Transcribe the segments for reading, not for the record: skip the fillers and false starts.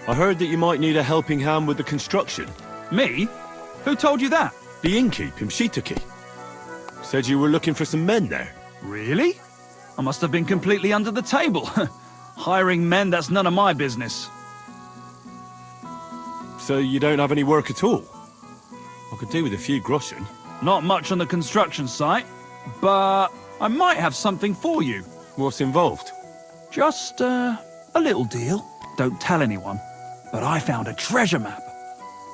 I heard that you might need a helping hand with the construction. Me? Who told you that? The innkeep in Shitaki. Said you were looking for some men there. Really? I must have been completely under the table. Hiring men, that's none of my business. So you don't have any work at all? I could do with a few groschen. Not much on the construction site, but I might have something for you. What's involved? Just, a little deal. Don't tell anyone. But I found a treasure map.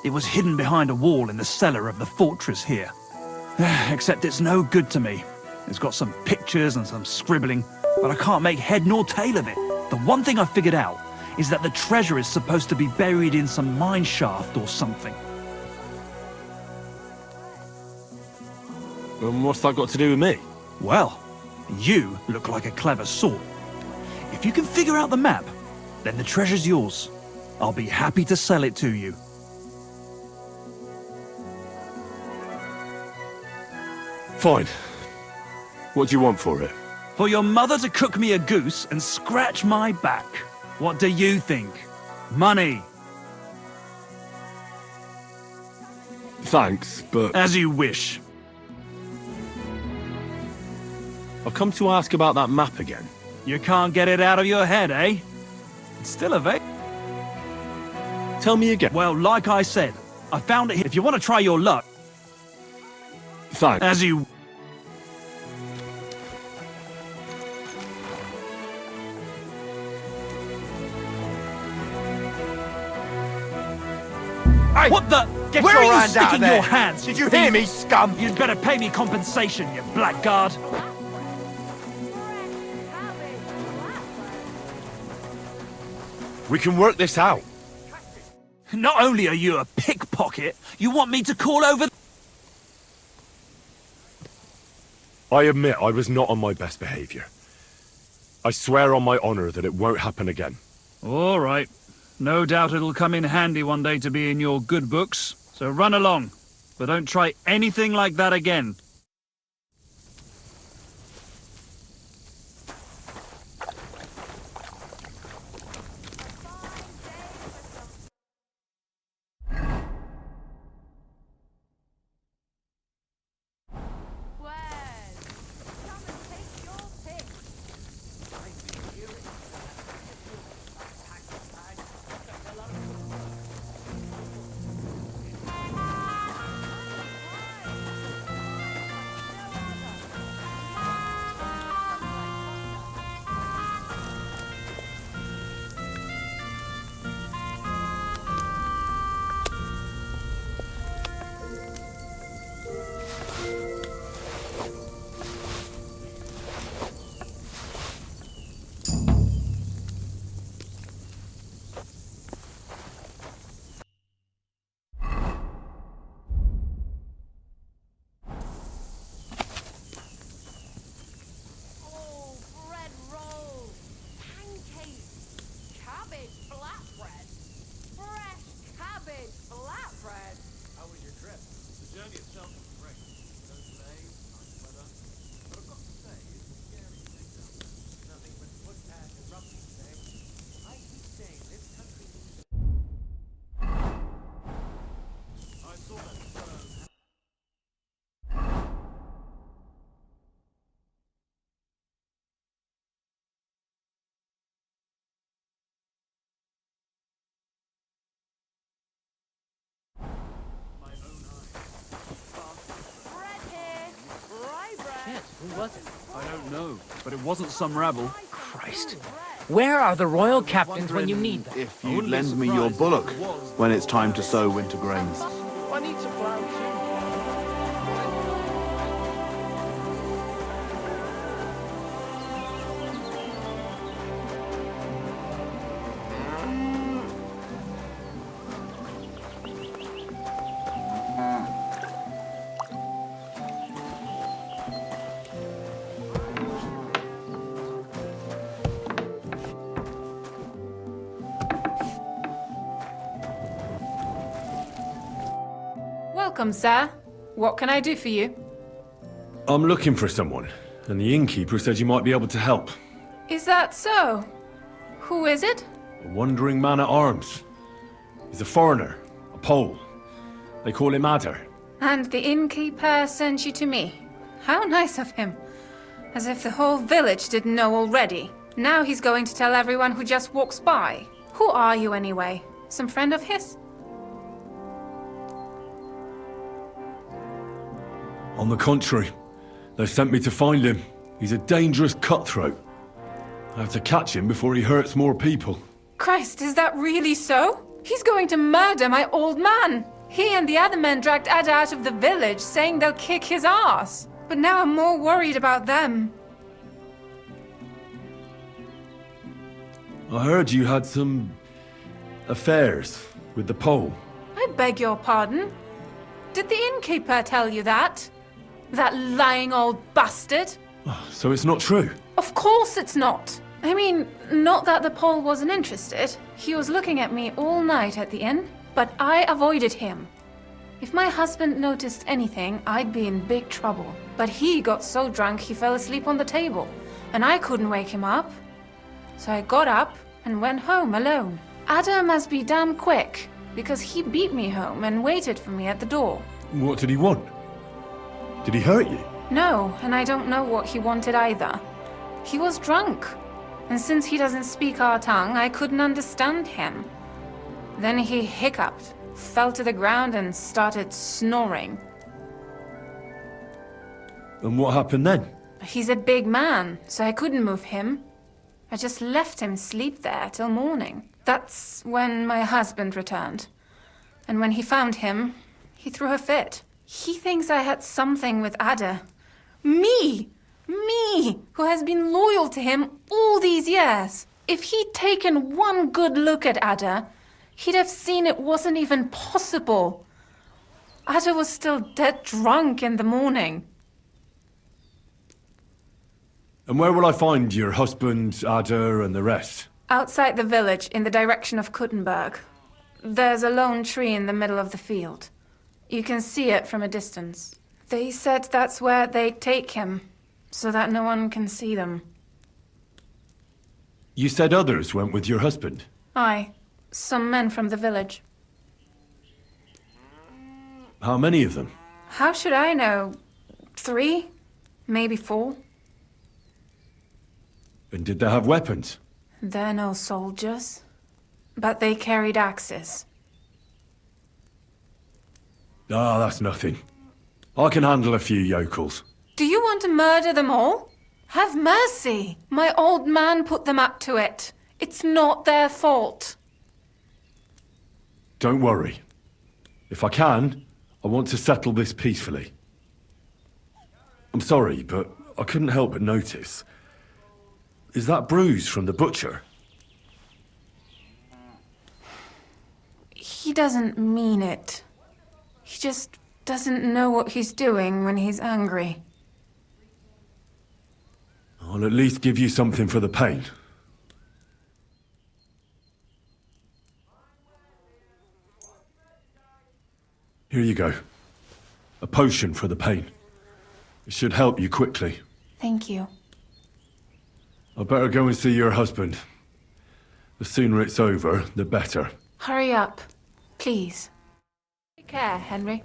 It was hidden behind a wall in the cellar of the fortress here. Except it's no good to me. It's got some pictures and some scribbling, but I can't make head nor tail of it. The one thing I figured out is that the treasure is supposed to be buried in some mine shaft or something. And what's that got to do with me? Well, you look like a clever sort. If you can figure out the map, then the treasure's yours. I'll be happy to sell it to you. Fine. What do you want for it? For your mother to cook me a goose and scratch my back. What do you think? Money. Thanks, but... As you wish. I've come to ask about that map again. You can't get it out of your head, eh? It's still available. Tell me again. Well, like I said, I found it here. If you want to try your luck... Thanks. As you... Hey, what the? Get Where your are you hands out of sticking there. your hands? Did you hear me, scum? You'd better pay me compensation, you blackguard. We can work this out. Not only are you a pickpocket, you want me to call over... I admit I was not on my best behavior. I swear on my honor that it won't happen again. All right. No doubt it'll come in handy one day to be in your good books. So run along. But don't try anything like that again. Who was it? I don't know, but it wasn't some rabble. Christ. Where are the royal captains when you need them? If you lend me your bullock when it's time to sow winter grains. I need to plow too. Welcome, sir. What can I do for you? I'm looking for someone, and the innkeeper said you might be able to help. Is that so? Who is it? A wandering man at arms. He's a foreigner, a Pole. They call him Adder. And the innkeeper sent you to me. How nice of him. As if the whole village didn't know already. Now he's going to tell everyone who just walks by. Who are you anyway? Some friend of his? On the contrary, they sent me to find him. He's a dangerous cutthroat. I have to catch him before he hurts more people. Christ, is that really so? He's going to murder my old man. He and the other men dragged Ada out of the village, saying they'll kick his ass. But now I'm more worried about them. I heard you had some affairs with the Pole. I beg your pardon? Did the innkeeper tell you that? That lying old bastard? So it's not true? Of course it's not. I mean, not that the Pole wasn't interested. He was looking at me all night at the inn, but I avoided him. If my husband noticed anything, I'd be in big trouble. But he got so drunk he fell asleep on the table, and I couldn't wake him up. So I got up and went home alone. Ada must be damn quick, because he beat me home and waited for me at the door. What did he want? Did he hurt you? No, and I don't know what he wanted either. He was drunk, and since he doesn't speak our tongue, I couldn't understand him. Then he hiccuped, fell to the ground and started snoring. And what happened then? He's a big man, so I couldn't move him. I just left him sleep there till morning. That's when my husband returned. And when he found him, he threw a fit. He thinks I had something with Ada. Me! Me, who has been loyal to him all these years. If he'd taken one good look at Ada, he'd have seen it wasn't even possible. Ada was still dead drunk in the morning. And where will I find your husband, Ada, and the rest? Outside the village, in the direction of Kuttenberg. There's a lone tree in the middle of the field. You can see it from a distance. They said that's where they'd take him, so that no one can see them. You said others went with your husband? Aye, some men from the village. How many of them? How should I know? 3? Maybe 4? And did they have weapons? They're no soldiers, but they carried axes. Ah, that's nothing. I can handle a few yokels. Do you want to murder them all? Have mercy! My old man put them up to it. It's not their fault. Don't worry. If I can, I want to settle this peacefully. I'm sorry, but I couldn't help but notice. Is that bruise from the butcher? He doesn't mean it. He just doesn't know what he's doing when he's angry. I'll at least give you something for the pain. Here you go. A potion for the pain. It should help you quickly. Thank you. I'd better go and see your husband. The sooner it's over, the better. Hurry up, please. Take care, Henry.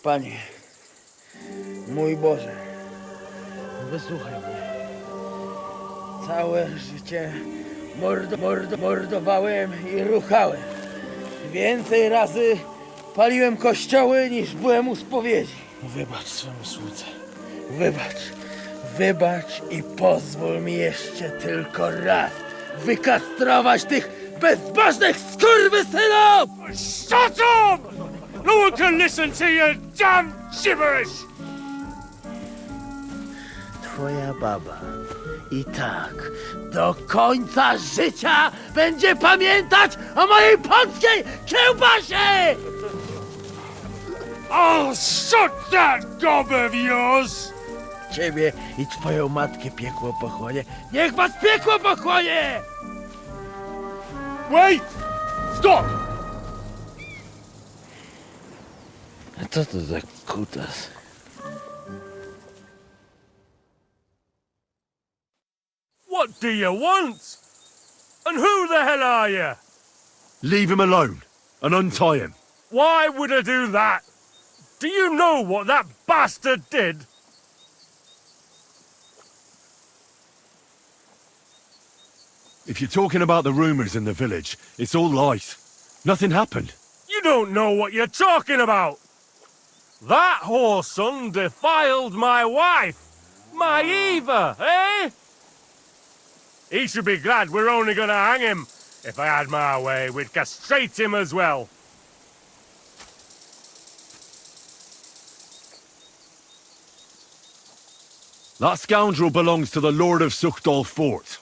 Panie, mój Boże, wysłuchaj mnie. Całe życie mordowałem i ruchałem. Więcej razy paliłem kościoły niż byłem u spowiedzi. Wybacz swemu słudze. Wybacz i pozwól mi jeszcze tylko raz wykastrować tych bezbożnych skurwysynów! Shut up! No one can listen to your damn gibberish! Twoja baba i tak do końca życia będzie pamiętać o mojej polskiej kiełbasie! I'll shut that gob of yours! Ciebie i twoją matkę piekło pochłonie. Niech was piekło pochłonie! Wait! Stop! A co to za kutas? What do you want? And who the hell are you? Leave him alone and untie him. Why would I do that? Do you know what that bastard did? If you're talking about the rumours in the village, it's all lies. Nothing happened. You don't know what you're talking about. That whoreson defiled my wife, my Eva, eh? He should be glad we're only gonna hang him. If I had my way, we'd castrate him as well. That scoundrel belongs to the Lord of Suchdal Fort.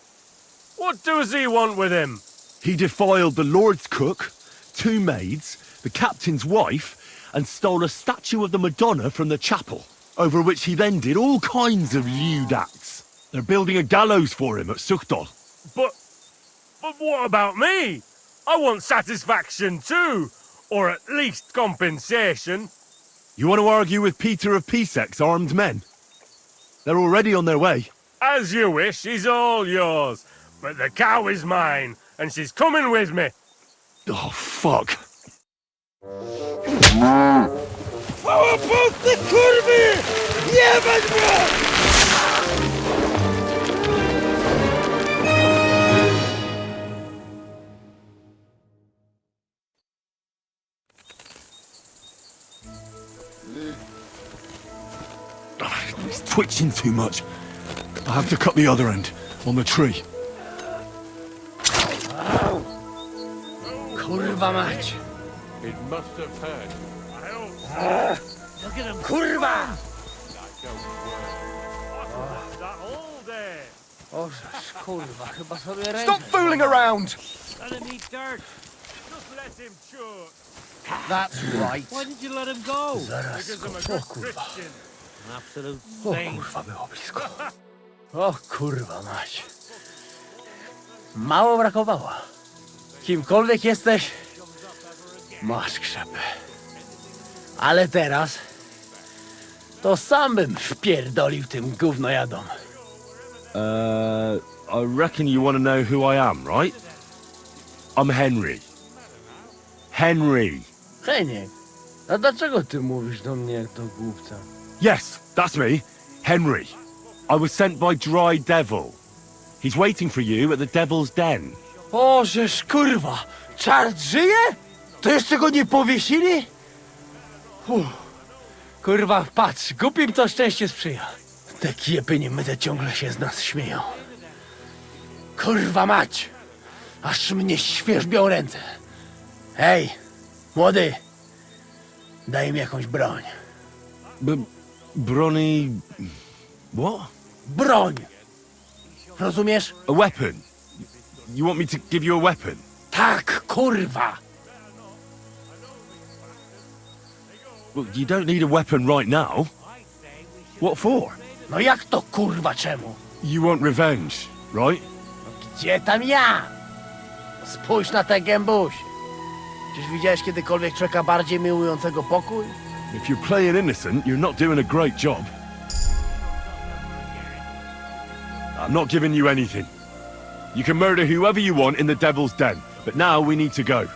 What does he want with him? He defiled the Lord's cook, 2 maids, the captain's wife, and stole a statue of the Madonna from the chapel, over which he then did all kinds of lewd acts. They're building a gallows for him at Suchdal. But what about me? I want satisfaction too, or at least compensation. You want to argue with Peter of Peaceck's armed men? They're already on their way. As you wish, he's all yours. But the cow is mine, and she's coming with me. Oh, fuck. Chwała Polsce, kurwy! Jebać mnie! He's twitching too much. I have to cut the other end, on the tree. Kurwa mać! It must have hurt. Look at him! Kurwa! That all day. O, kurwa, chyba sobie rękę... Stop fooling around! Let him eat dirt. Just let him choke. That's right. Why did you let him go? Zaraz Because go... I'm a O good kurwa. Christian. An absolute O saint. kurwa, było blisko. O kurwa mać. Mało brakowało. Kimkolwiek jesteś, masz krzepę. Ale teraz to sam bym wpierdolił tym gównojadom. I reckon you want to know who I am, right? I'm Henry. Henry. Heniek, a dlaczego ty mówisz do mnie jak do głupca? Yes, that's me. Henry. I was sent by Dry Devil. He's waiting for you at the Devil's Den. O, żeż kurwa, czart żyje? To jeszcze go nie powiesili? Kurwa, patrz, głupim to szczęście sprzyja. Te kiepy niemyte ciągle się z nas śmieją. Kurwa mać, aż mnie świerzbią ręce. Hej, młody, daj mi jakąś broń. Bronny... What? Broń! Rozumiesz? A weapon? You want me to give you a weapon? Tak, kurwa! Well, you don't need a weapon right now. What for? No jak to kurwa czemu? You want revenge, right? Gdzie tam ja? Spójrz na te gębuś. Czyż widziałeś kiedykolwiek człowieka bardziej miłującego pokój? If you're playing innocent, you're not doing a great job. I'm not giving you anything. You can murder whoever you want in the Devil's Den, but now we need to go.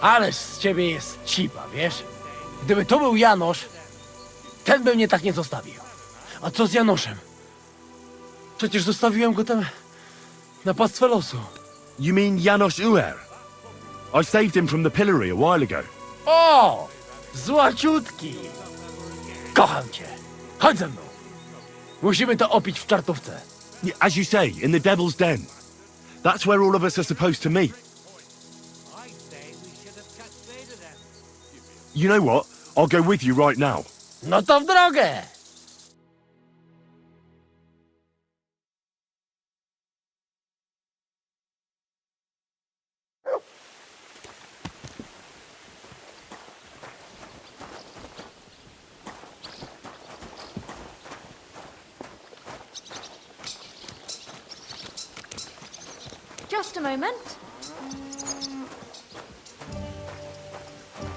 Ależ z ciebie jest cipa, wiesz? Gdyby to był Janosz, ten by mnie tak nie zostawił. A co z Janoszem? Przecież zostawiłem go tam na pastwę losu. You mean Janos Uer? I saved him from the pillory a while ago. O! Złaciutki! Kocham cię. Chodź ze mną. Musimy to opić w czartówce. Yeah, as you say, in the Devil's Den. That's where all of us are supposed to meet. You know what? I'll go with you right now. No to w drogę! Just a moment.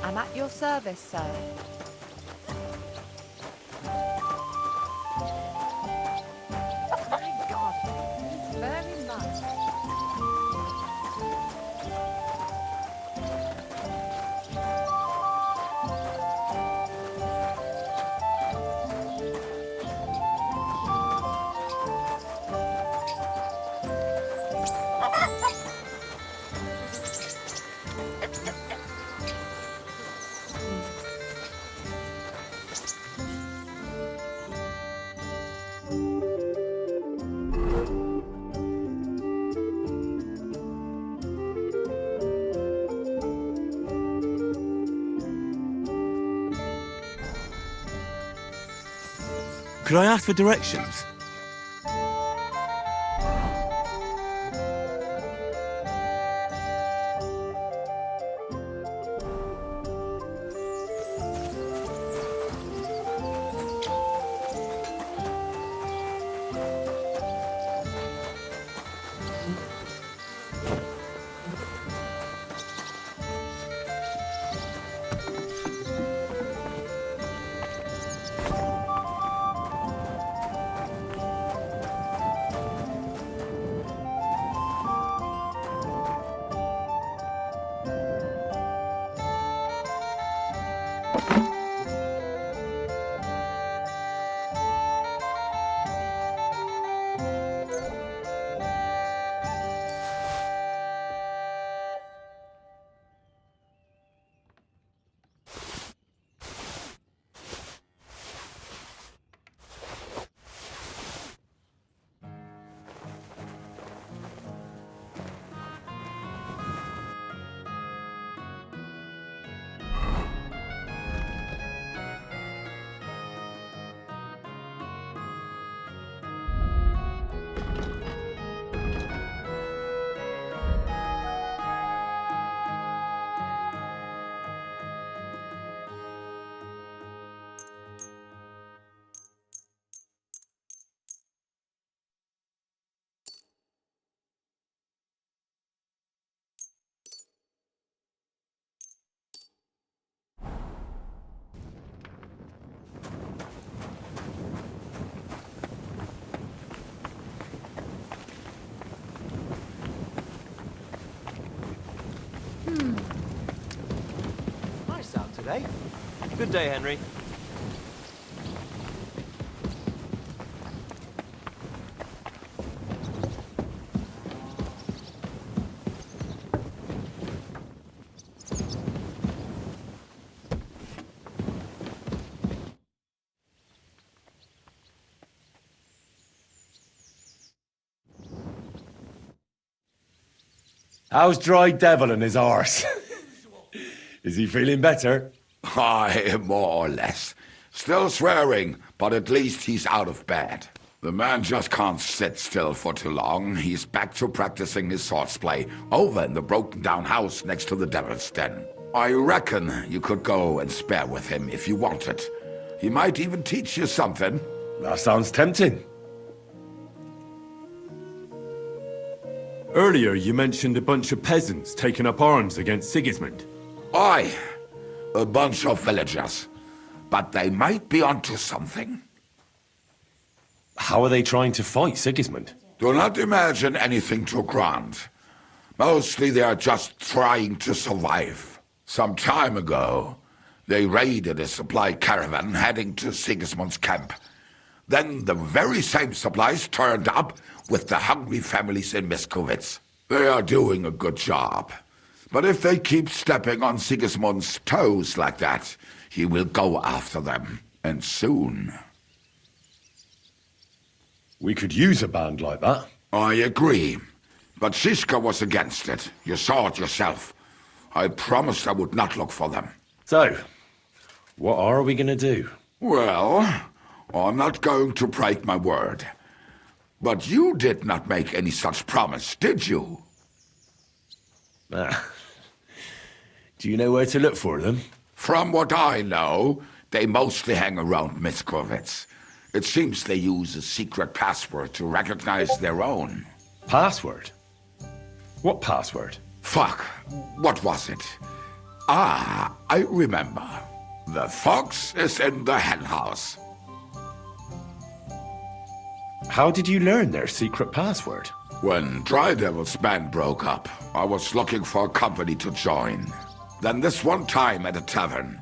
I'm at your service, sir. My God, he's very much. Could I ask for directions? Nice out today. Good day, Henry. How's Dry Devil and his arse? Is he feeling better? Aye, more or less. Still swearing, but at least he's out of bed. The man just can't sit still for too long. He's back to practicing his swordsplay over in the broken-down house next to the Devil's Den. I reckon you could go and spare with him if you wanted. He might even teach you something. That sounds tempting. Earlier, you mentioned a bunch of peasants taking up arms against Sigismund. Aye, a bunch of villagers. But they might be onto something. How are they trying to fight Sigismund? Do not imagine anything too grand. Mostly they are just trying to survive. Some time ago, They raided a supply caravan heading to Sigismund's camp. Then the very same supplies turned up with the hungry families in Miskovitz. They are doing a good job. But if they keep stepping on Sigismund's toes like that, he will go after them. And soon. We could use a band like that. I agree. But Siska was against it. You saw it yourself. I promised I would not look for them. So, what are we gonna do? Well, I'm not going to break my word. But you did not make any such promise, did you? Do you know where to look for them? From what I know, they mostly hang around Miskovitz. It seems they use a secret password to recognize their own. Password? What password? Fuck. What was it? Ah, I remember. The fox is in the henhouse. How did you learn their secret password? When Dry Devil's band broke up, I was looking for a company to join. Then this one time at a tavern,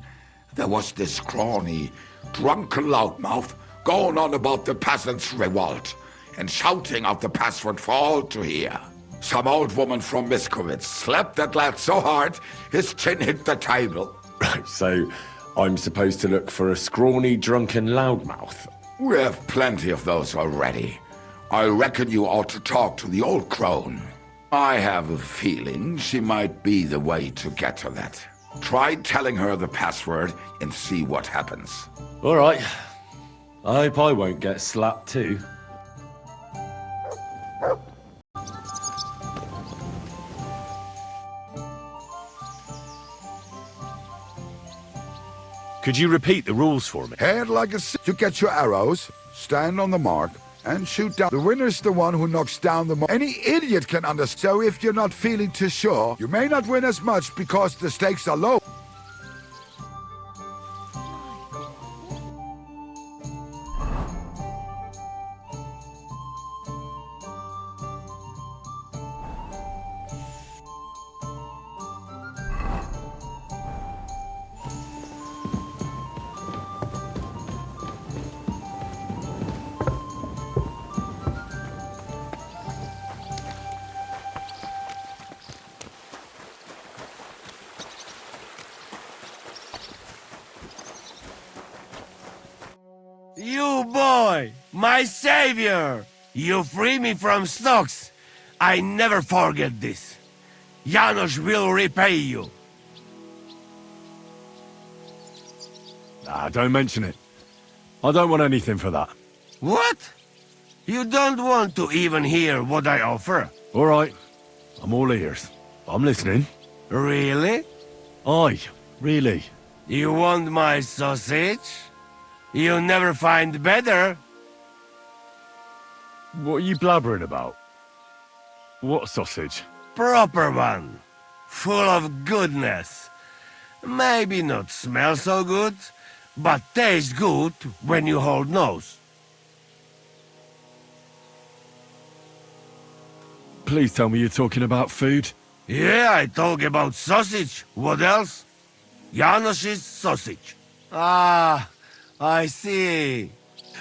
there was this scrawny, drunken loudmouth going on about the peasants' revolt and shouting out the password for all to hear. Some old woman from Miskovitz slapped that lad so hard his chin hit the table. Right, so I'm supposed to look for a scrawny, drunken loudmouth. We have plenty of those already. I reckon you ought to talk to the old crone. I have a feeling she might be the way to get to that. Try telling her the password and see what happens. All right. I hope I won't get slapped too. Could you repeat the rules for me? Head like a... You get your arrows, stand on the mark, and shoot down. The winner's the one who knocks down the mark. Any idiot can understand. So if you're not feeling too sure, you may not win as much because the stakes are low. You boy, my savior! You free me from stocks. I never forget this. Janusz will repay you. Ah, don't mention it. I don't want anything for that. What? You don't want to even hear what I offer? All right. I'm all ears. I'm listening. Really? Aye, really. You want my sausage? You'll never find better. What are you blabbering about? What sausage? Proper one. Full of goodness. Maybe not smell so good, but taste good when you hold nose. Please tell me you're talking about food. Yeah, I talk about sausage. What else? Janusz's sausage. Ah, I see.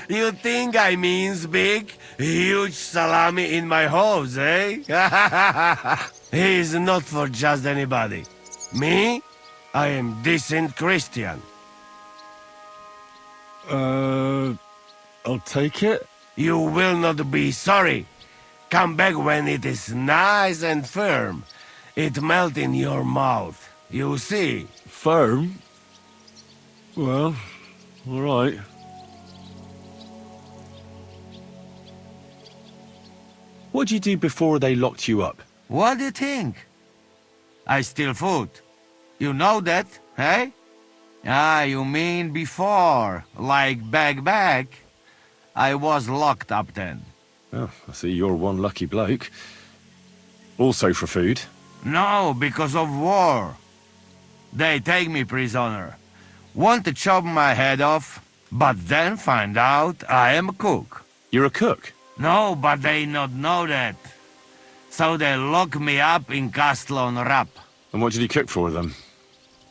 You think I means big, huge salami in my hose, eh? He's not for just anybody. Me? I am decent Christian. I'll take it. You will not be sorry. Come back when it is nice and firm. It melt in your mouth. You see. Firm? Well, all right. What'd you do before they locked you up? What do you think? I steal food. You know that, eh? Ah, you mean before, like back. I was locked up then. Oh, I see you're one lucky bloke. Also for food? No, because of war. They take me prisoner. Want to chop my head off, but then find out I am a cook. You're a cook? No, but they not know that. So they lock me up in Castle on Rap. And what did you cook for them?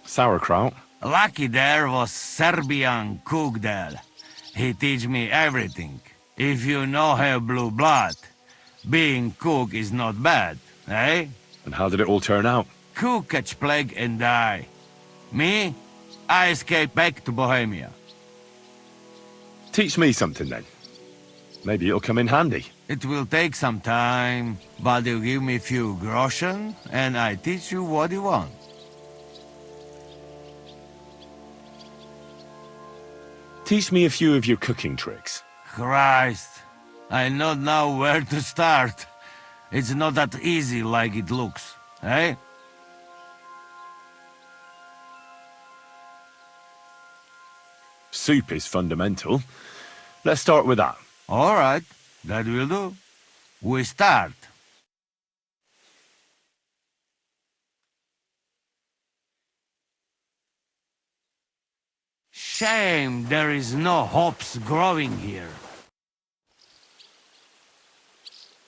Sauerkraut? Lucky there was Serbian cook there. He teach me everything. If you no have blue blood, being cook is not bad, eh? And how did it all turn out? Cook catch plague and die. Me? I escape back to Bohemia. Teach me something then. Maybe it'll come in handy. It will take some time, but you give me few groschen, and I teach you what you want. Teach me a few of your cooking tricks. Christ, I not know where to start. It's not that easy like it looks, eh? Soup is fundamental. Let's start with that. All right, that will do. We start. Shame there is no hops growing here.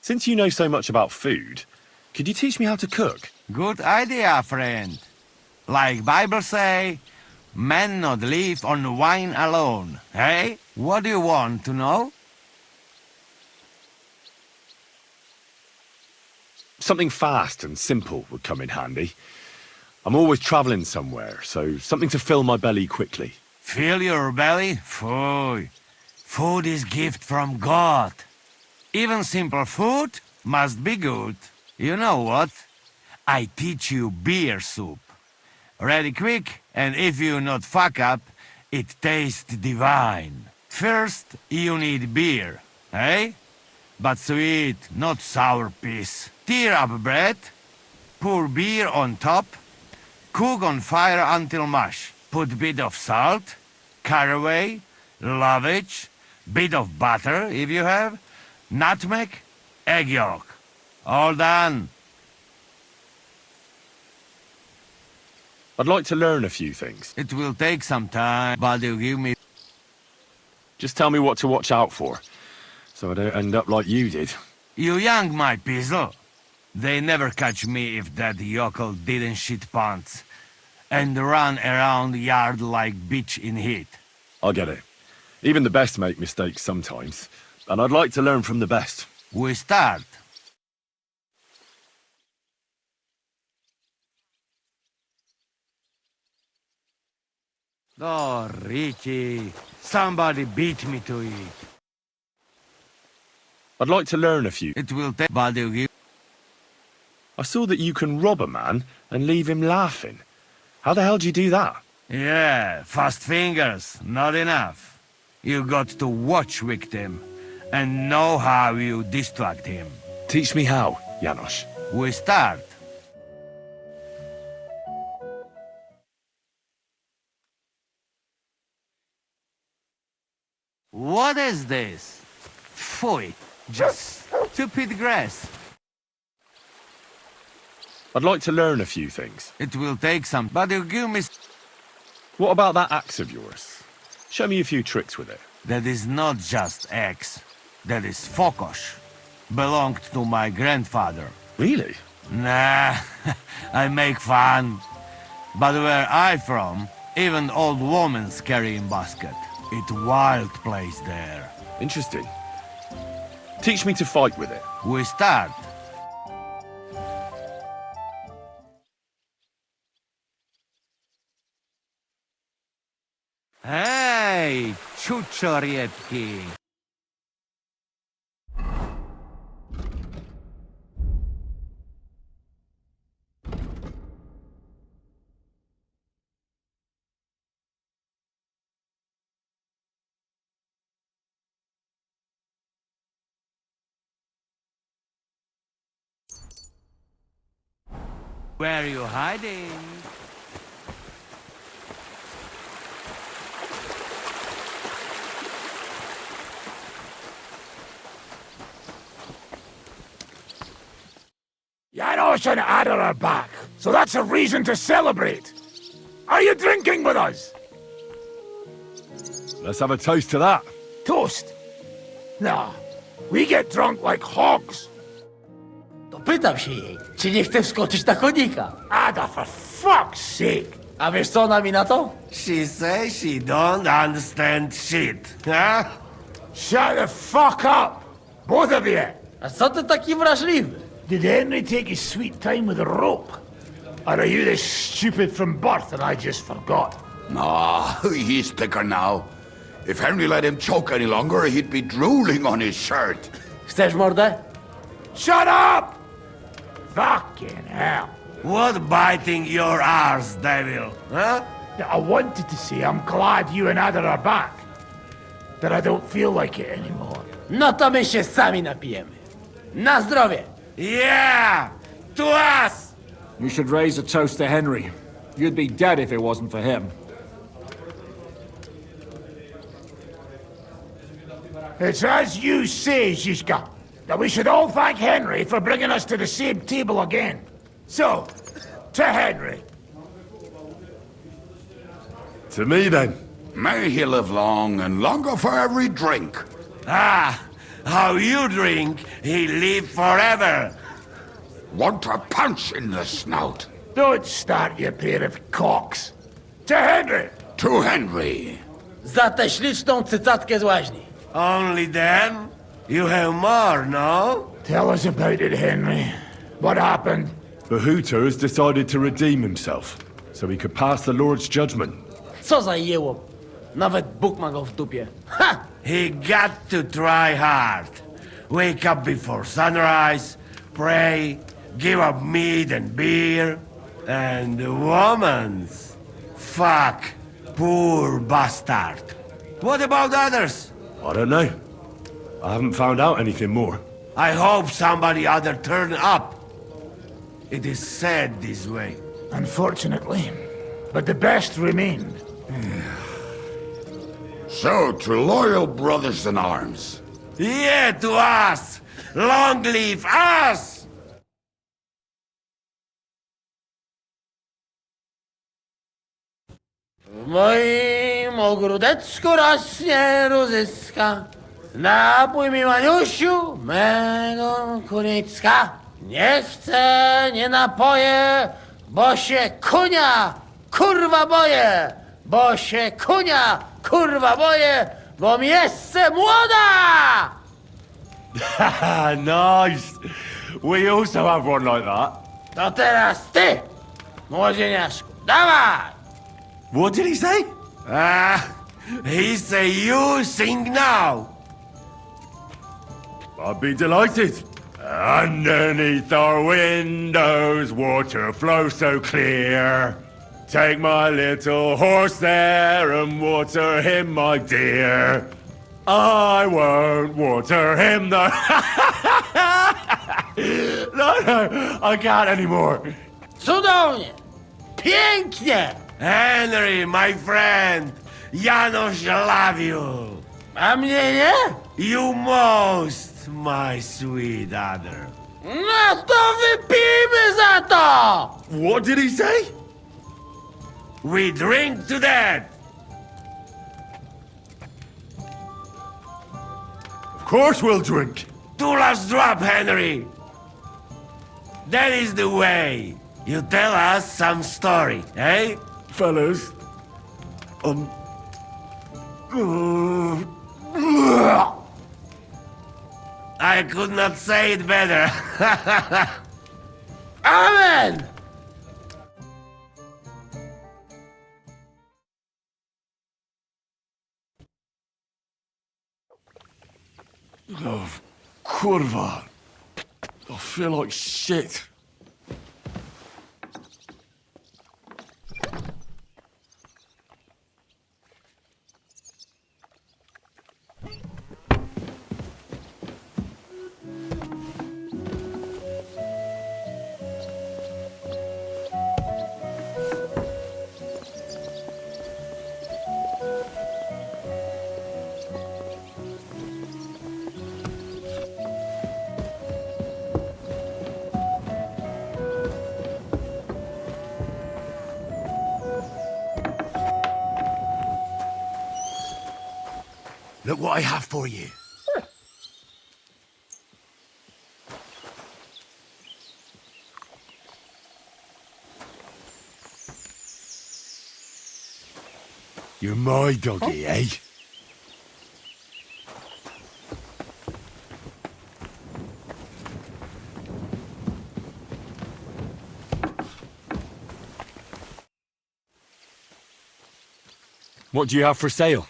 Since you know so much about food, could you teach me how to cook? Good idea, friend. Like Bible say, man not live on wine alone, eh? What do you want to know? Something fast and simple would come in handy. I'm always traveling somewhere, so something to fill my belly quickly. Fill your belly? Food. Food is gift from God. Even simple food must be good. You know what? I teach you beer soup. Ready quick, and if you not fuck up, it tastes divine. First, you need beer, eh? But sweet, not sour piece. Tear up bread, pour beer on top, cook on fire until mush. Put bit of salt, caraway, lovage, bit of butter if you have, nutmeg, egg yolk. All done. I'd like to learn a few things. It will take some time, but you give me... Just tell me what to watch out for, so I don't end up like you did. You young, my pizzle. They never catch me if that yokel didn't shit pants and run around the yard like bitch in heat. I get it. Even the best make mistakes sometimes, and I'd like to learn from the best. We start. Oh, Ricky, somebody beat me to it. I'd like to learn a few. It will take, but you give... I saw that you can rob a man and leave him laughing. How the hell do you do that? Yeah, fast fingers, not enough. You got to watch victim and know how you distract him. Teach me how, Janos. We start. What is this? Pfui, just stupid grass. I'd like to learn a few things. It will take some, but you give me... What about that axe of yours? Show me a few tricks with it. That is not just axe. That is fokosh. Belonged to my grandfather. Really? Nah, I make fun. But where I from, even old women's carrying basket. It wild place there. Interesting. Teach me to fight with it. We start. Hey, chuchorietki. Where are you hiding? Janos and Adel are back, so that's a reason to celebrate. Are you drinking with us? Let's have a toast to that. Toast? Nah, we get drunk like hogs. To pytam się jej, czy nie chce wskoczyć na konika. Ada, for fuck's sake! A wiesz co ona mi na to? She says she don't understand shit, huh? Shut the fuck up! Both of you! A co ty taki wrażliwy? Did Henry take his sweet time with a rope? Or are you this stupid from birth and I just forgot? No, he's thicker now. If Henry let him choke any longer, he'd be drooling on his shirt. Chcesz mordę? Shut up! Fucking hell. What biting your arse, devil, huh? I wanted to say I'm glad you and Ada are back. But I don't feel like it anymore. No to my się sami napijemy. Na zdrowie! Yeah! To us! You should raise a toast to Henry. You'd be dead if it wasn't for him. It's as you say, Zizka, that we should all thank Henry for bringing us to the same table again. So, to Henry. To me, then. May he live long and longer for every drink. Ah, how you drink, he live forever. Want a punch in the snout. Don't start, you pair of cocks. To Henry. To Henry. Za tę śliczną cycatkę z łaźni. Only them? You have more, no? Tell us about it, Henry. What happened? The Hooter has decided to redeem himself, so he could pass the Lord's judgment. Co za jełop. Nawet Bóg ma go w dupie. Ha! He got to try hard. Wake up before sunrise, pray, give up meat and beer, and the woman's. Fuck, poor bastard. What about others? I don't know. I haven't found out anything more. I hope somebody other turn up. It is said this way. Unfortunately. But the best remained. So, to loyal brothers in arms. Yeah, to us! Long live us! W moim ogródeczku rośnie rózyska. Napój mi, Maniusiu, mego kunicka. Nie chcę, nie napoję, bo się kunia, kurwa boję. Bo się kunia, kurwa boję, bo mi jeszcze młoda! Nice. We also have one like that. To teraz ty, młodzieniaszku, dawaj! What did he say? He say you sing now. I'd be delighted. Underneath our windows, water flows so clear. Take my little horse there and water him, my dear. I won't water him, though. No, I can't anymore. Cudownie! Pięknie! Henry, my friend, Janusz love you. A mnie nie? You most, my sweet other. No to wypijmy za to! What did he say? We drink to that. Of course we'll drink. Two last drop, Henry. That is the way. You tell us some story, eh? Fellas, I could not say it better. Amen! Oh, kurwa. I feel like shit. Look what I have for you. You're my doggy, eh? What do you have for sale?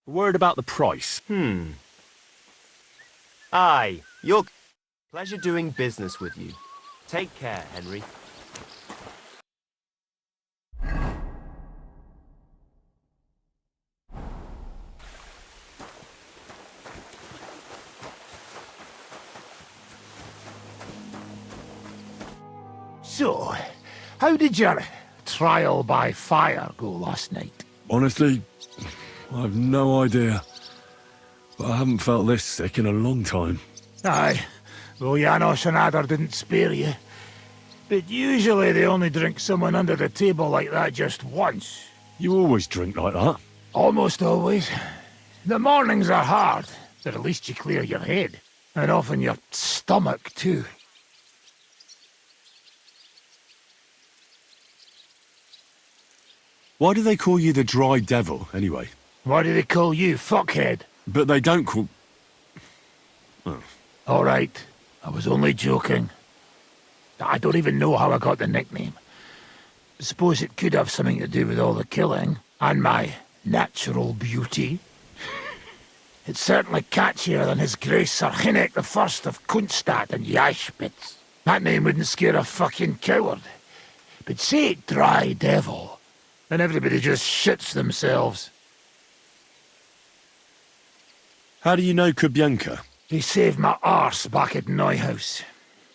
Word about the price. Aye, your pleasure doing business with you. Take care, Henry. So, how did your trial by fire go last night? Honestly, I have no idea. But I haven't felt this sick in a long time. Aye, well, Janos and Adder didn't spare you. But usually they only drink someone under the table like that just once. You always drink like that? Almost always. The mornings are hard, but at least you clear your head. And often your stomach, too. Why do they call you the Dry Devil, anyway? Why do they call you fuckhead? But they don't call... Oh. All right, I was only joking. I don't even know how I got the nickname. Suppose it could have something to do with all the killing, and my natural beauty. It's certainly catchier than His Grace Sir Hinnek the First of Kunststadt and Yashpitz. That name wouldn't scare a fucking coward. But say it Dry Devil, and everybody just shits themselves. How do you know Kubyanka? He saved my arse back at Neuhaus.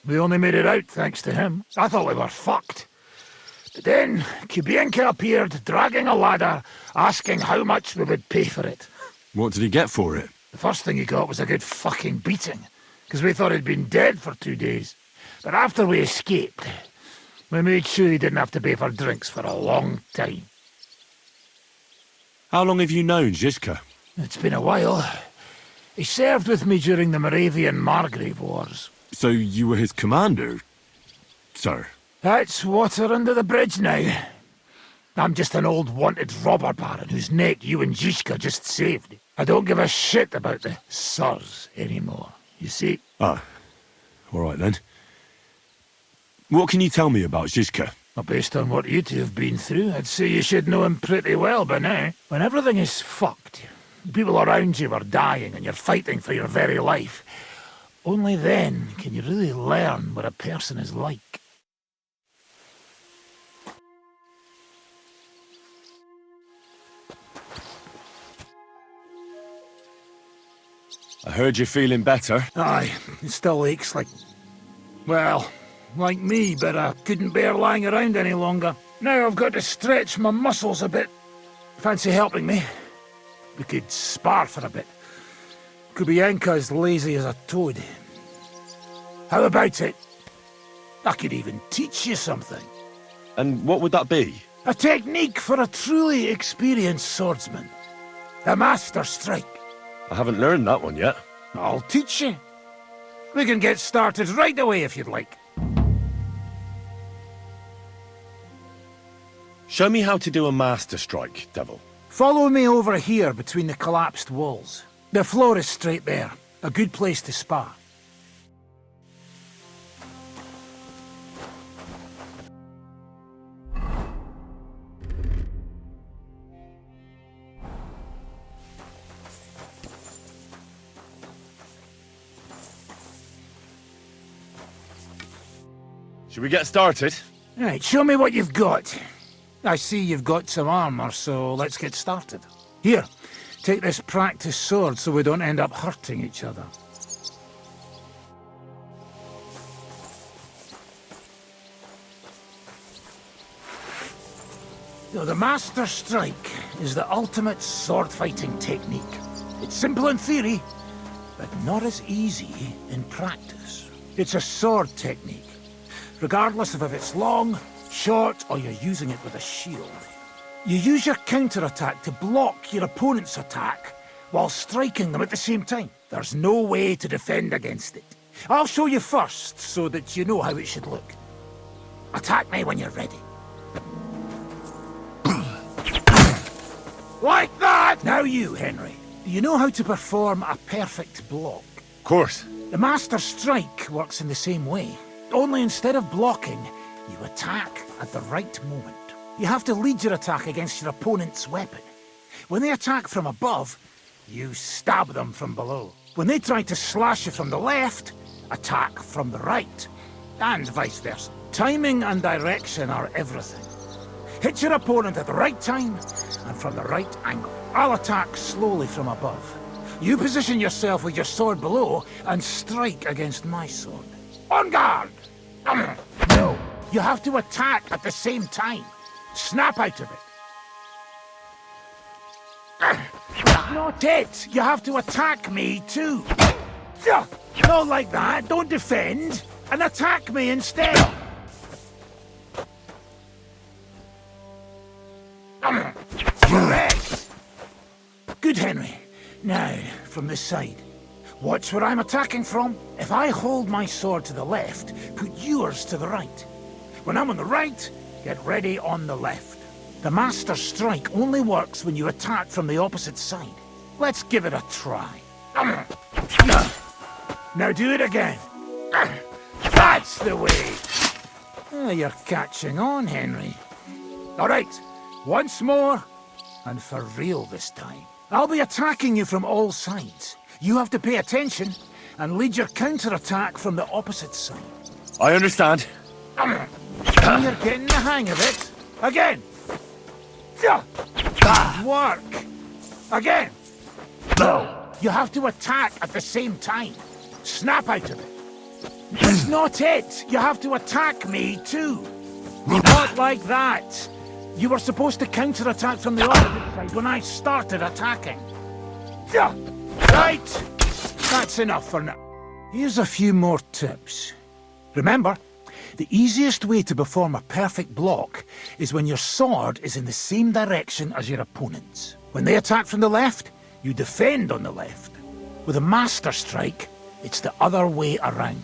We only made it out thanks to him. I thought we were fucked. But then Kubyanka appeared, dragging a ladder, asking how much we would pay for it. What did he get for it? The first thing he got was a good fucking beating, because we thought he'd been dead for 2 days. But after we escaped, we made sure he didn't have to pay for drinks for a long time. How long have you known Zizka? It's been a while. He served with me during the Moravian-Margrave Wars. So you were his commander, sir? That's water under the bridge now. I'm just an old wanted robber baron whose neck you and Zizka just saved. I don't give a shit about the sirs anymore, you see? Ah, all right then. What can you tell me about Zizka? Well, based on what you two have been through, I'd say you should know him pretty well by now. When everything is fucked, people around you are dying and you're fighting for your very life, only then can you really learn what a person is like. I heard you're feeling better. Aye, it still aches like... well, like me, but I couldn't bear lying around any longer. Now I've got to stretch my muscles a bit. Fancy helping me? We could spar for a bit. Kubyanka's lazy as a toad. How about it? I could even teach you something. And what would that be? A technique for a truly experienced swordsman. The Master Strike. I haven't learned that one yet. I'll teach you. We can get started right away if you'd like. Show me how to do a master strike, Devil. Follow me over here between the collapsed walls. The floor is straight there. A good place to spar. Should we get started? Right, show me what you've got. I see you've got some armor, so let's get started. Here, take this practice sword so we don't end up hurting each other. So the Master Strike is the ultimate sword-fighting technique. It's simple in theory, but not as easy in practice. It's a sword technique, regardless of if it's long, short, or you're using it with a shield. You use your counterattack to block your opponent's attack while striking them at the same time. There's no way to defend against it. I'll show you first so that you know how it should look. Attack me when you're ready. Like that! Now you, Henry. Do you know how to perform a perfect block? Of course. The Master Strike works in the same way. Only instead of blocking, you attack at the right moment. You have to lead your attack against your opponent's weapon. When they attack from above, you stab them from below. When they try to slash you from the left, attack from the right. And vice versa. Timing and direction are everything. Hit your opponent at the right time and from the right angle. I'll attack slowly from above. You position yourself with your sword below and strike against my sword. On guard! No, you have to attack at the same time. Snap out of it. Not it! You have to attack me too. Not like that, don't defend. And attack me instead. Correct. Good, Henry. Now, from this side. Watch where I'm attacking from. If I hold my sword to the left, put yours to the right. When I'm on the right, get ready on the left. The Master Strike only works when you attack from the opposite side. Let's give it a try. Now do it again. That's the way. Oh, you're catching on, Henry. All right, once more, and for real this time. I'll be attacking you from all sides. You have to pay attention and lead your counterattack from the opposite side. I understand. You're getting the hang of it. Again. Good work. Again. You have to attack at the same time. Snap out of it. That's not it. You have to attack me too. Not like that. You were supposed to counterattack from the opposite side when I started attacking. Right. That's enough for now. Here's a few more tips. Remember, the easiest way to perform a perfect block is when your sword is in the same direction as your opponent's. When they attack from the left, you defend on the left. With a Master Strike, it's the other way around.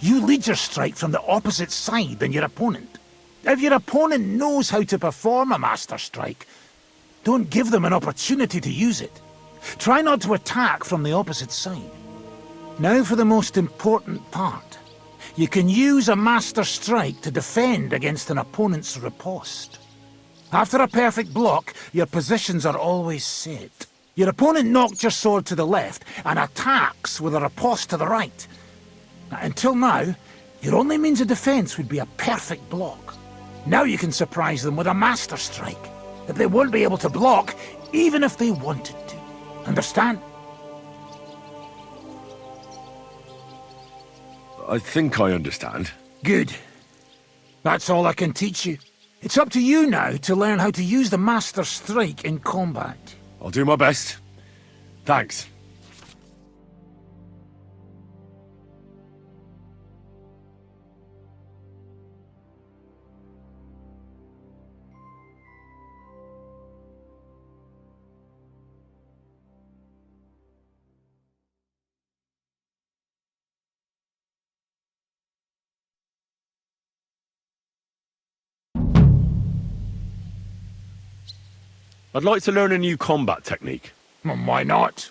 You lead your strike from the opposite side than your opponent. If your opponent knows how to perform a Master Strike, don't give them an opportunity to use it. Try not to attack from the opposite side. Now for the most important part. You can use a Master Strike to defend against an opponent's riposte. After a perfect block, your positions are always set. Your opponent knocked your sword to the left and attacks with a riposte to the right. Now, until now, your only means of defense would be a perfect block. Now you can surprise them with a Master Strike that they won't be able to block even if they wanted to. Understand? I think I understand. Good. That's all I can teach you. It's up to you now to learn how to use the Master Strike in combat. I'll do my best. Thanks. I'd like to learn a new combat technique. Well, why not?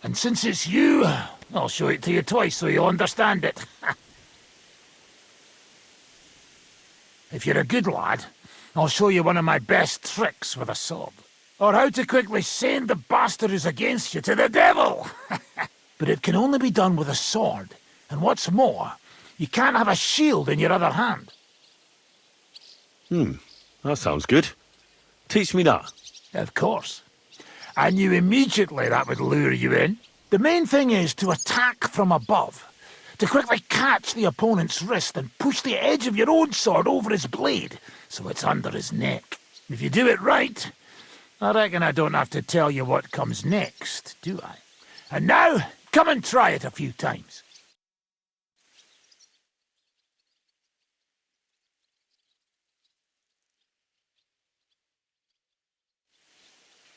And since it's you, I'll show it to you twice so you'll understand it. If you're a good lad, I'll show you one of my best tricks with a sword. Or how to quickly send the bastard who's against you to the devil. But it can only be done with a sword. And what's more, you can't have a shield in your other hand. That sounds good. Teach me that. Of course. I knew immediately that would lure you in. The main thing is to attack from above. To quickly catch the opponent's wrist and push the edge of your own sword over his blade, so it's under his neck. If you do it right, I reckon I don't have to tell you what comes next, do I? And now, come and try it a few times.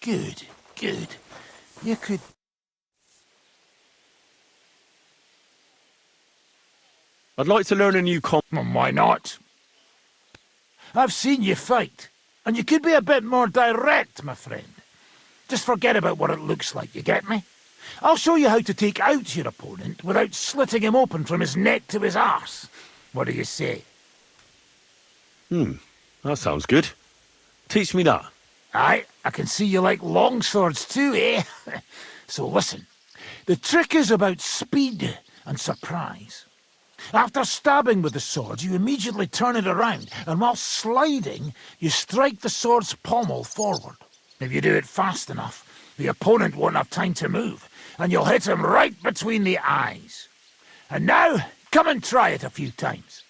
Good, good. You could... I'd like to learn a new Why not? I've seen you fight, and you could be a bit more direct, my friend. Just forget about what it looks like, you get me? I'll show you how to take out your opponent without slitting him open from his neck to his arse. What do you say? That sounds good. Teach me that. Aye, I can see you like long swords too, eh? So listen, the trick is about speed and surprise. After stabbing with the sword, you immediately turn it around, and while sliding, you strike the sword's pommel forward. If you do it fast enough, the opponent won't have time to move, and you'll hit him right between the eyes. And now, come and try it a few times.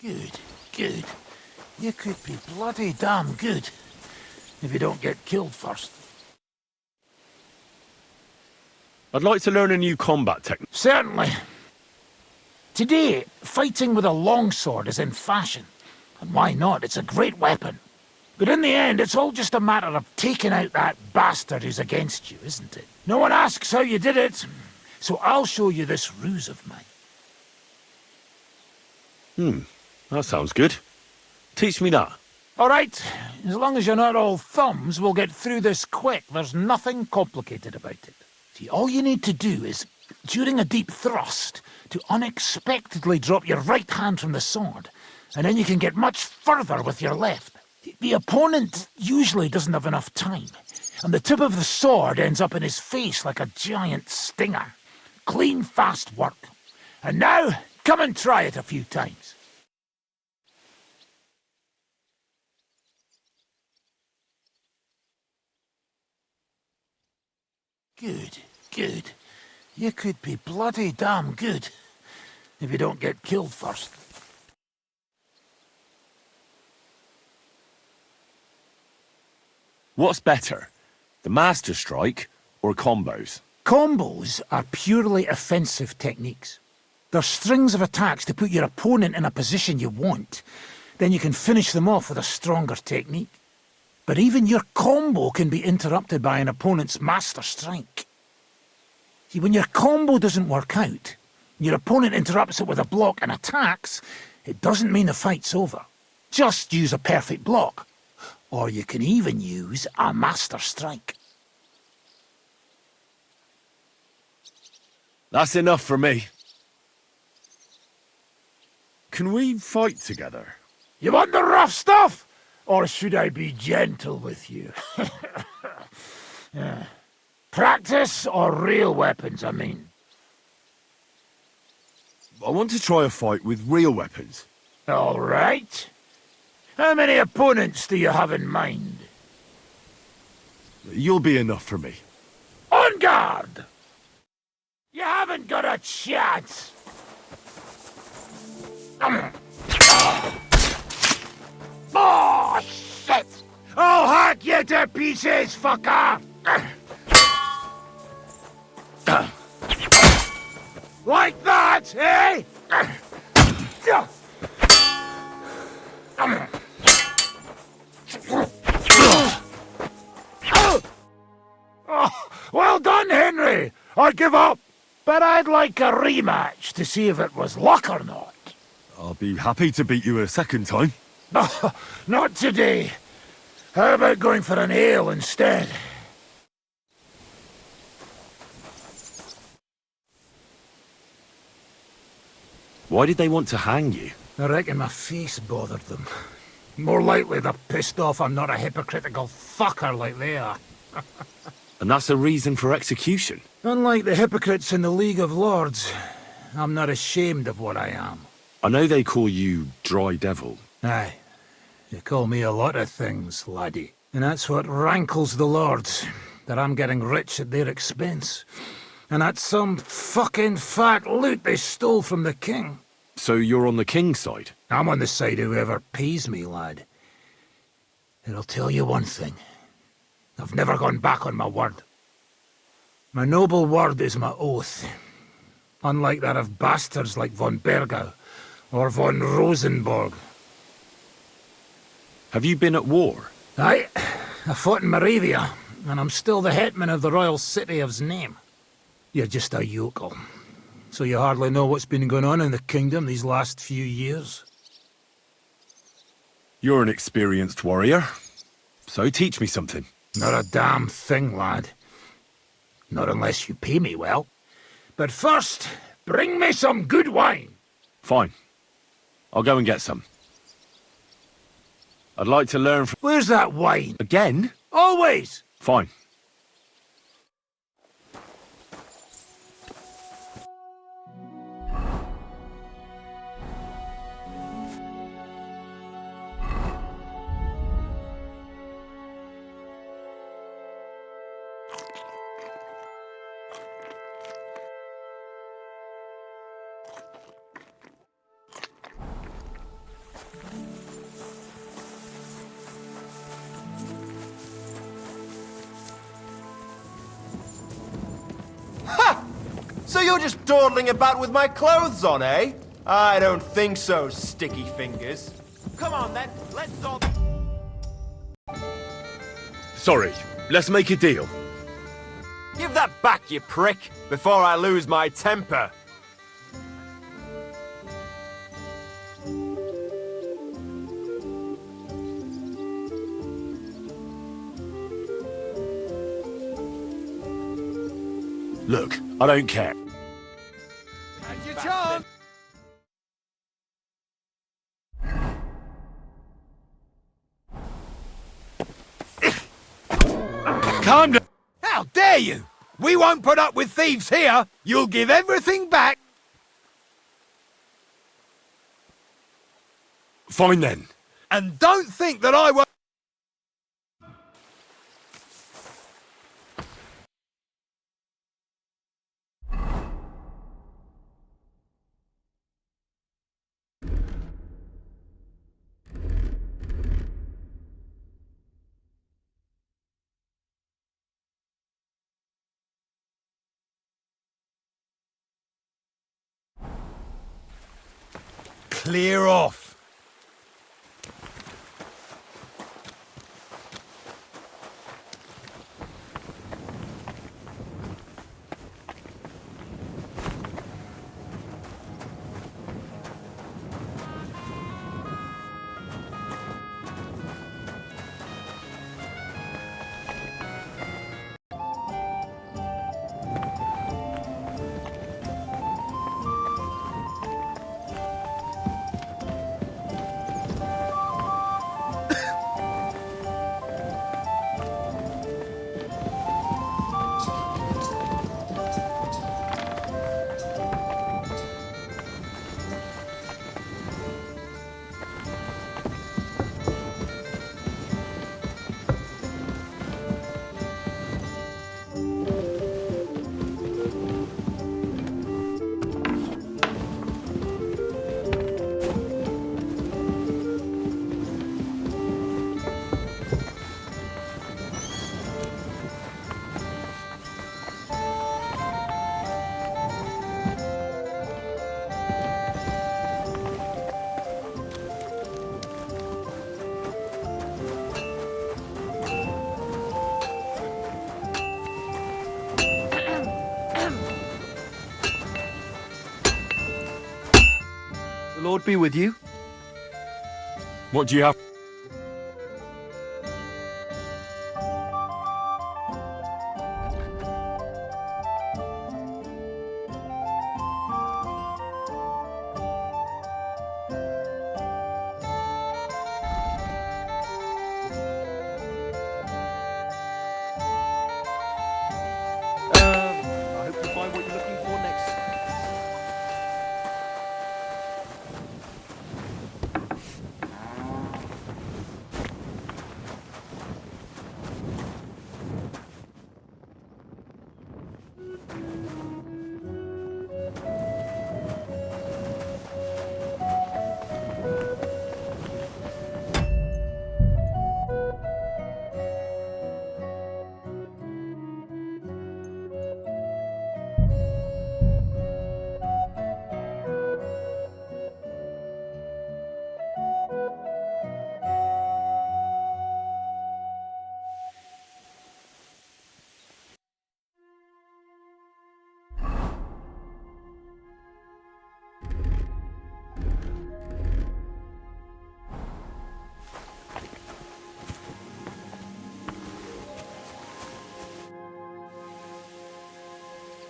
Good, good. You could be bloody damn good. If you don't get killed first. I'd like to learn a new combat technique. Certainly. Today, fighting with a longsword is in fashion. And why not? It's a great weapon. But in the end, it's all just a matter of taking out that bastard who's against you, isn't it? No one asks how you did it, so I'll show you this ruse of mine. That sounds good. Teach me that. All right, as long as you're not all thumbs, we'll get through this quick. There's nothing complicated about it. See, all you need to do is, during a deep thrust, to unexpectedly drop your right hand from the sword, and then you can get much further with your left. The opponent usually doesn't have enough time, and the tip of the sword ends up in his face like a giant stinger. Clean, fast work. And now, come and try it a few times. Good, good. You could be bloody damn good. If you don't get killed first. What's better, the Master Strike or combos? Combos are purely offensive techniques. They're strings of attacks to put your opponent in a position you want. Then you can finish them off with a stronger technique. But even your combo can be interrupted by an opponent's Master Strike. See, when your combo doesn't work out, your opponent interrupts it with a block and attacks, it doesn't mean the fight's over. Just use a perfect block. Or you can even use a Master Strike. That's enough for me. Can we fight together? You want the rough stuff? Or should I be gentle with you? Yeah. Practice or real weapons, I mean? I want to try a fight with real weapons. All right. How many opponents do you have in mind? You'll be enough for me. On guard! You haven't got a chance! Oh, shit! I'll hack you to pieces, fucker! Like that, eh? Oh, well done, Henry! I give up! But I'd like a rematch to see if it was luck or not. I'll be happy to beat you a second time. No, not today. How about going for an ale instead? Why did they want to hang you? I reckon my face bothered them. More likely they're pissed off I'm not a hypocritical fucker like they are. And that's a reason for execution? Unlike the hypocrites in the League of Lords, I'm not ashamed of what I am. I know they call you Dry Devil. Aye. They call me a lot of things, laddie. And that's what rankles the Lords, that I'm getting rich at their expense. And that's some fucking fat loot they stole from the king. So you're on the king's side? I'm on the side of whoever pays me, lad. And I'll tell you one thing. I've never gone back on my word. My noble word is my oath. Unlike that of bastards like von Bergau or von Rosenborg. Have you been at war? Aye, I fought in Moravia, and I'm still the hetman of the royal city of Znaim. You're just a yokel, so you hardly know what's been going on in the kingdom these last few years. You're an experienced warrior, so teach me something. Not a damn thing, lad. Not unless you pay me well. But first, bring me some good wine. Fine. I'll go and get some. I'd like to learn from... Where's that wine? Again? Always! Fine. So you're just dawdling about with my clothes on, eh? I don't think so, sticky fingers. Come on then, let's all... Sorry, let's make a deal. Give that back, you prick, before I lose my temper. Look, I don't care. And your chance! Calm down! How dare you! We won't put up with thieves here! You'll give everything back! Fine then. And don't think that I won't... Clear off. Lord be with you. What do you have? I hope you find what you're looking for next.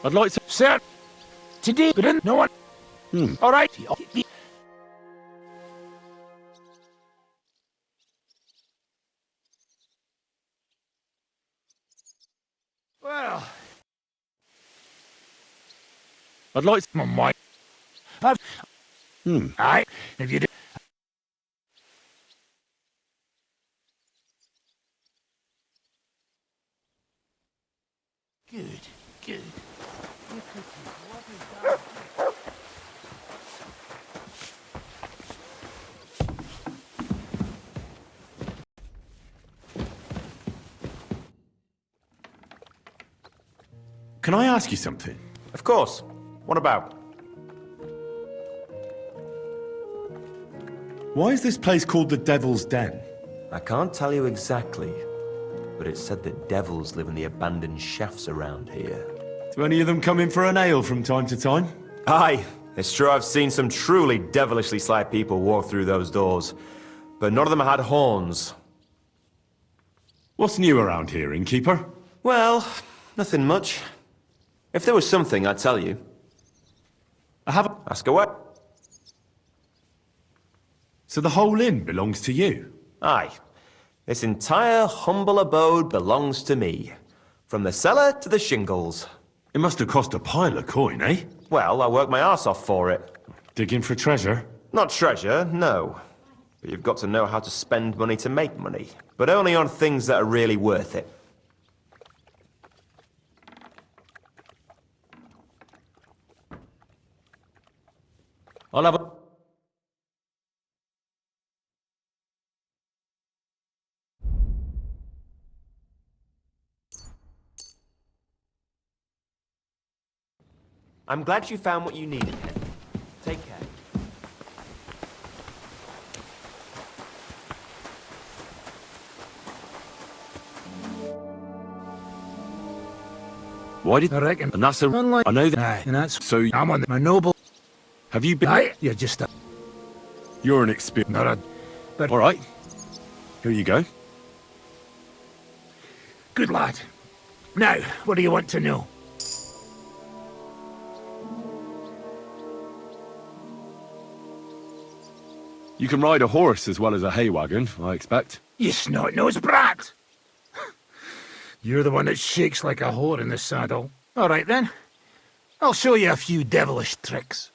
I'd like to... Sir, today, but no one... All right. Well... I'd like to... Come on, I've... Aye, if you do... Good, good. Can I ask you something? Of course. What about? Why is this place called the Devil's Den? I can't tell you exactly, but it's said that devils live in the abandoned shafts around here. Do any of them come in for an ale from time to time? Aye, it's true I've seen some truly devilishly sly people walk through those doors, but none of them had horns. What's new around here, innkeeper? Well, nothing much. If there was something, I'd tell you. I haven't... Ask away. So the whole inn belongs to you? Aye. This entire humble abode belongs to me. From the cellar to the shingles. It must have cost a pile of coin, eh? Well, I worked my arse off for it. Digging for treasure? Not treasure, no. But you've got to know how to spend money to make money. But only on things that are really worth it. I'll have a... I'm glad you found what you needed. Take care. Why did... I reckon. And that's a... Unlike... I know that... Aye, and that's... So... I'm on my noble... Have you been... Aye, you're just a... You're an experienced... Not a... But... All right. Here you go. Good lad. Now, what do you want to know? You can ride a horse as well as a hay wagon, I expect. You snot-nosed brat! You're the one that shakes like a whore in the saddle. All right, then. I'll show you a few devilish tricks.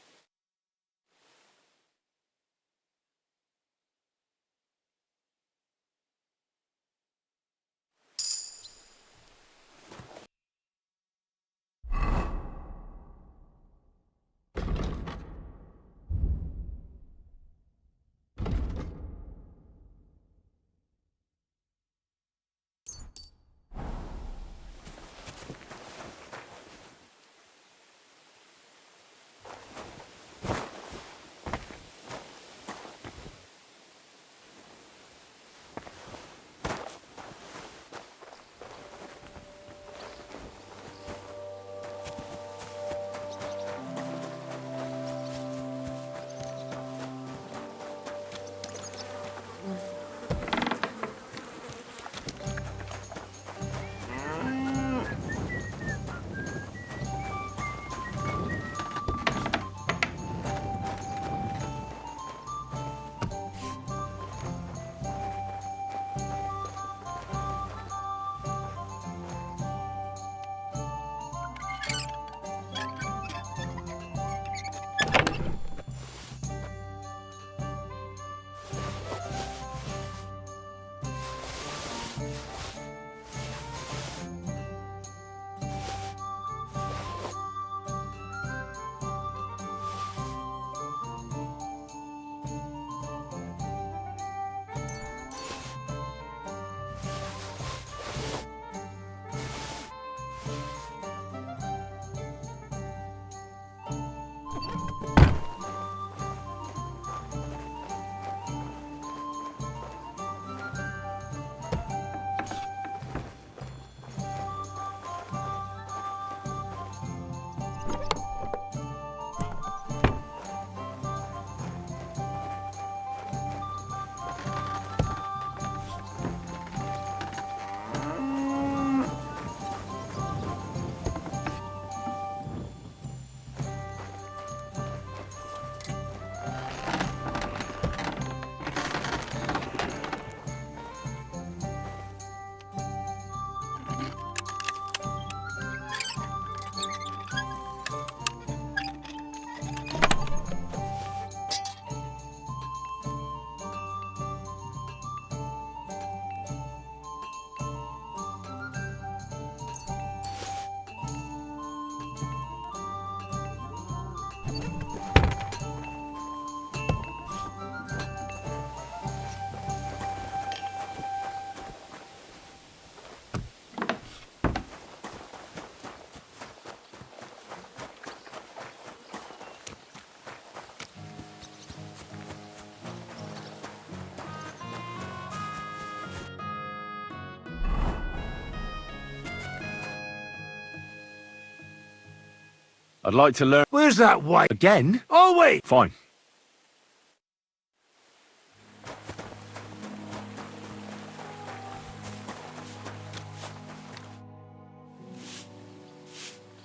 I'd like to learn... Where's that white? Again? Oh, wait! Fine.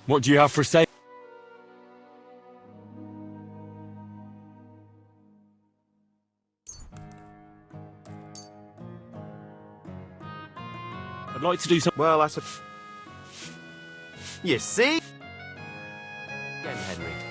What do you have for sale? I'd like to do some... Well, I suppose... You see? Again, Henry.